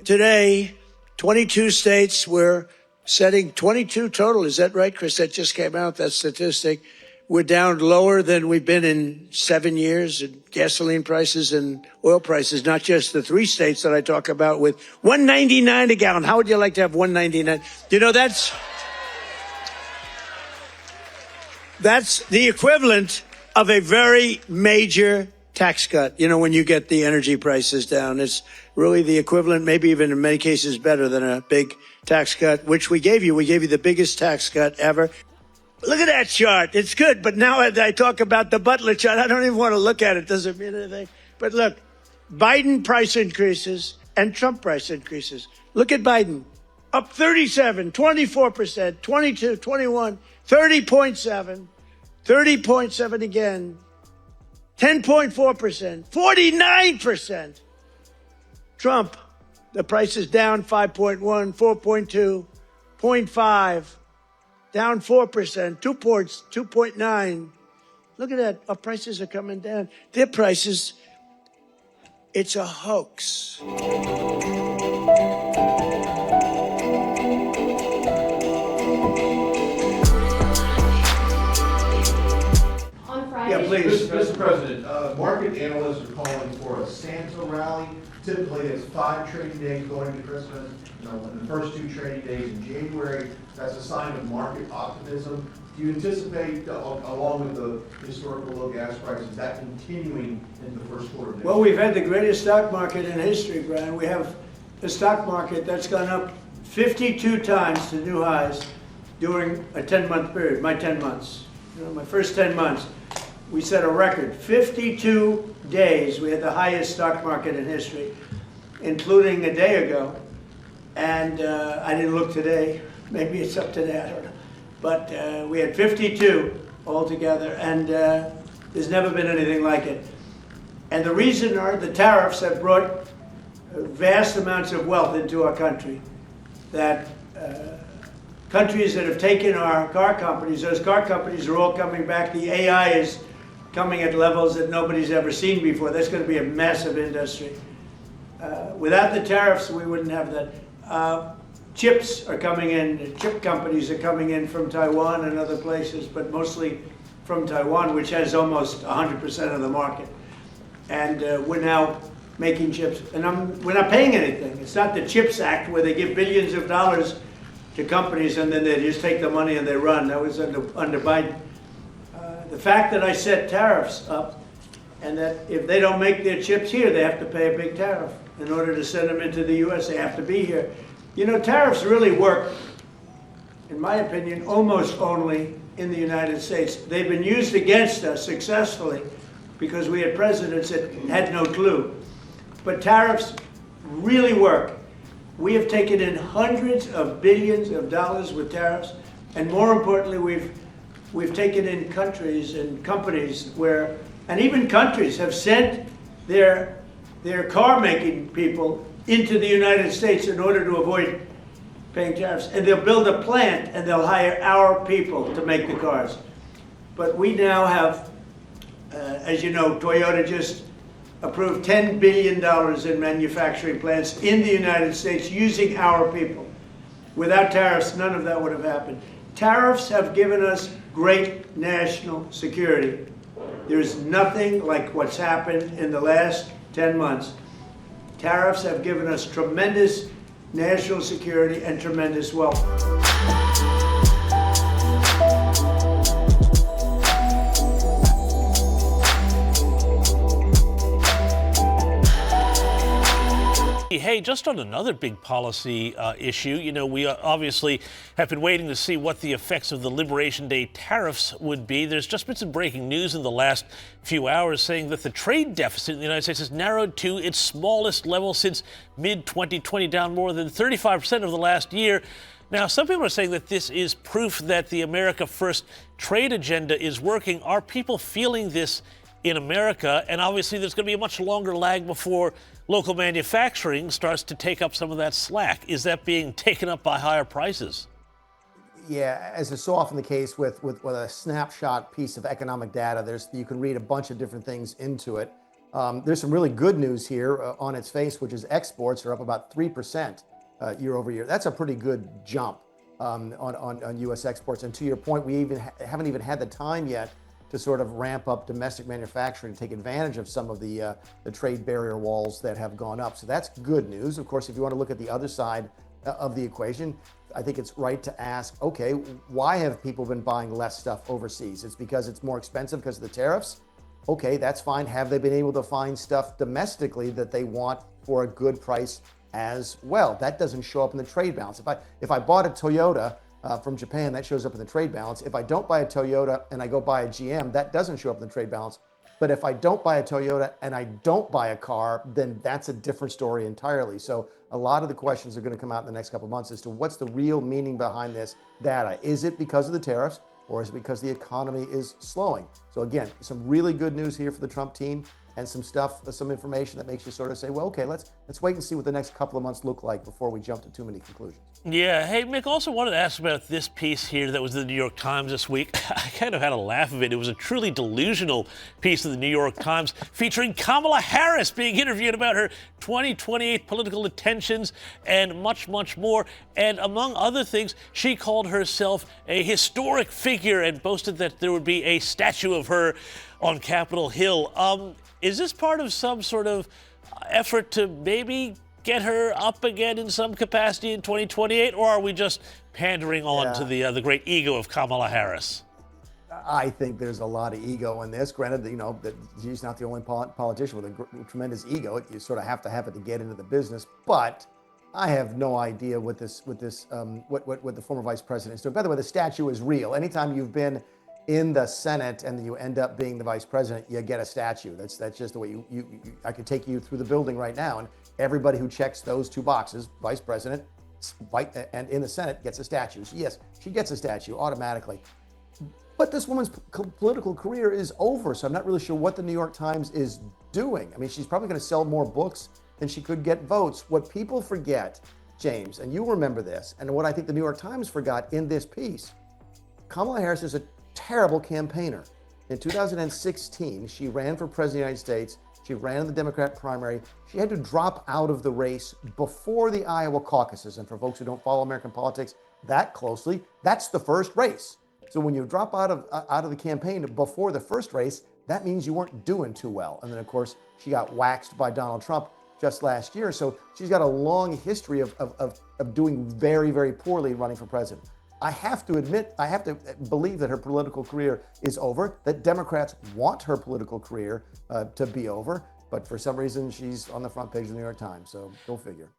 today, 22 states were setting 22 total. Is that right, Chris? That just came out, that statistic. We're down lower than we've been in 7 years in gasoline prices and oil prices, not just the 3 states that I talk about with $1.99 a gallon. How would you like to have $1.99? You know, that's the equivalent of a very major tax cut. You know, when you get the energy prices down, it's really the equivalent, maybe even in many cases better than a big tax cut, which we gave you. We gave you the biggest tax cut ever. Look at that chart. It's good. But now I talk about the Butler chart. I don't even want to look at it. Doesn't mean anything. But look, Biden price increases and Trump price increases. Look at Biden. Up 37, 24%, 22, 21, 30.7, 30.7 again, 10.4%, 49%. Trump, the price is down 5.1, 4.2, 0.5. Down 4%, 2 points, 2.9. Look at that. Our prices are coming down. Their prices, it's a hoax. On Friday. Yeah, please. Mr. President, market analysts are calling for a Santa rally. Typically, it's 5 trading days going to Christmas. You know, in the first 2 trading days in January, that's a sign of market optimism. Do you anticipate, along with the historical low gas prices, that continuing in the first quarter of next year? Well, we've had the greatest stock market in history, Brian. We have a stock market that's gone up 52 times to new highs during a 10-month period, my 10 months. You know, my first 10 months, we set a record. 52 days, we had the highest stock market in history, including a day ago. And I didn't look today. Maybe it's up today, I don't know. But we had 52 altogether, and there's never been anything like it. And the reason are the tariffs have brought vast amounts of wealth into our country. That countries that have taken our car companies, those car companies are all coming back. The AI is coming at levels that nobody's ever seen before. That's going to be a massive industry. Without the tariffs, we wouldn't have that. Chips are coming in, chip companies are coming in from Taiwan and other places, but mostly from Taiwan, which has almost 100% of the market. And we're now making chips, and we're not paying anything. It's not the CHIPS Act where they give billions of dollars to companies and then they just take the money and they run. That was under Biden. The fact that I set tariffs up, and that if they don't make their chips here, they have to pay a big tariff. In order to send them into the U.S., they have to be here. You know, tariffs really work, in my opinion, almost only in the United States. They've been used against us successfully because we had presidents that had no clue. But tariffs really work. We have taken in hundreds of billions of dollars with tariffs, and more importantly, we've taken in countries and companies where, and even countries have sent their car-making people into the United States in order to avoid paying tariffs. And they'll build a plant and they'll hire our people to make the cars. But we now have, as you know, Toyota just approved $10 billion in manufacturing plants in the United States using our people. Without tariffs, none of that would have happened. Tariffs have given us great national security. There's nothing like what's happened in the last 10 months. Tariffs have given us tremendous national security and tremendous wealth. Hey, just on another big policy issue, you know, we obviously have been waiting to see what the effects of the Liberation Day tariffs would be. There's just been some breaking news in the last few hours saying that the trade deficit in the United States has narrowed to its smallest level since mid-2020, down more than 35% over the last year. Now, some people are saying that this is proof that the America First trade agenda is working. Are people feeling this in America? And obviously, there's going to be a much longer lag before local manufacturing starts to take up some of that slack. Is that being taken up by higher prices? Yeah, as is so often the case with a snapshot piece of economic data, you can read a bunch of different things into it. There's some really good news here on its face, which is exports are up about 3% year over year. That's a pretty good jump on U.S. exports. And to your point, we haven't even had the time yet to sort of ramp up domestic manufacturing to take advantage of some of the trade barrier walls that have gone up. So that's good news. Of course, if you want to look at the other side of the equation, I think it's right to ask, okay, why have people been buying less stuff overseas? It's because it's more expensive because of the tariffs. Okay, that's fine. Have they been able to find stuff domestically that they want for a good price as well? That doesn't show up in the trade balance. If I bought a Toyota from Japan, that shows up in the trade balance. If I don't buy a Toyota and I go buy a GM, that doesn't show up in the trade balance. But if I don't buy a Toyota and I don't buy a car, then that's a different story entirely. So a lot of the questions are going to come out in the next couple of months as to what's the real meaning behind this data. Is it because of the tariffs, or is it because the economy is slowing? So again, some really good news here for the Trump team, and some information that makes you sort of say, well, okay, let's wait and see what the next couple of months look like before we jump to too many conclusions. Yeah. Hey, Mick, also wanted to ask about this piece here that was in the New York Times this week. I kind of had a laugh of it. It was a truly delusional piece of the New York Times featuring Kamala Harris being interviewed about her 2028 political intentions and much, much more. And among other things, she called herself a historic figure and boasted that there would be a statue of her on Capitol Hill. Is this part of some sort of effort to maybe get her up again in some capacity in 2028, or are we just pandering on to the great ego of Kamala Harris? I think there's a lot of ego in this. Granted, that she's not the only politician with a tremendous ego. You sort of have to have it to get into the business. But I have no idea what the former vice president is doing. By the way, the statue is real. Anytime you've been in the Senate and you end up being the vice president, you get a statue. That's just the way I could take you through the building right now, and everybody who checks those two boxes, vice president and in the Senate, gets a statue. So yes, she gets a statue automatically. But this woman's political career is over, so I'm not really sure what the New York Times is doing. I mean, she's probably going to sell more books than she could get votes. What people forget, James, and you remember this, and what I think the New York Times forgot in this piece, Kamala Harris is a terrible campaigner. In 2016, she ran for president of the United States. She ran in the Democrat primary. She had to drop out of the race before the Iowa caucuses. And for folks who don't follow American politics that closely, that's the first race. So when you drop out of the campaign before the first race, that means you weren't doing too well. And then, of course, she got waxed by Donald Trump just last year. So she's got a long history of doing very, very poorly running for president. I have to believe that her political career is over, that Democrats want her political career to be over, but for some reason she's on the front page of the New York Times, so go figure.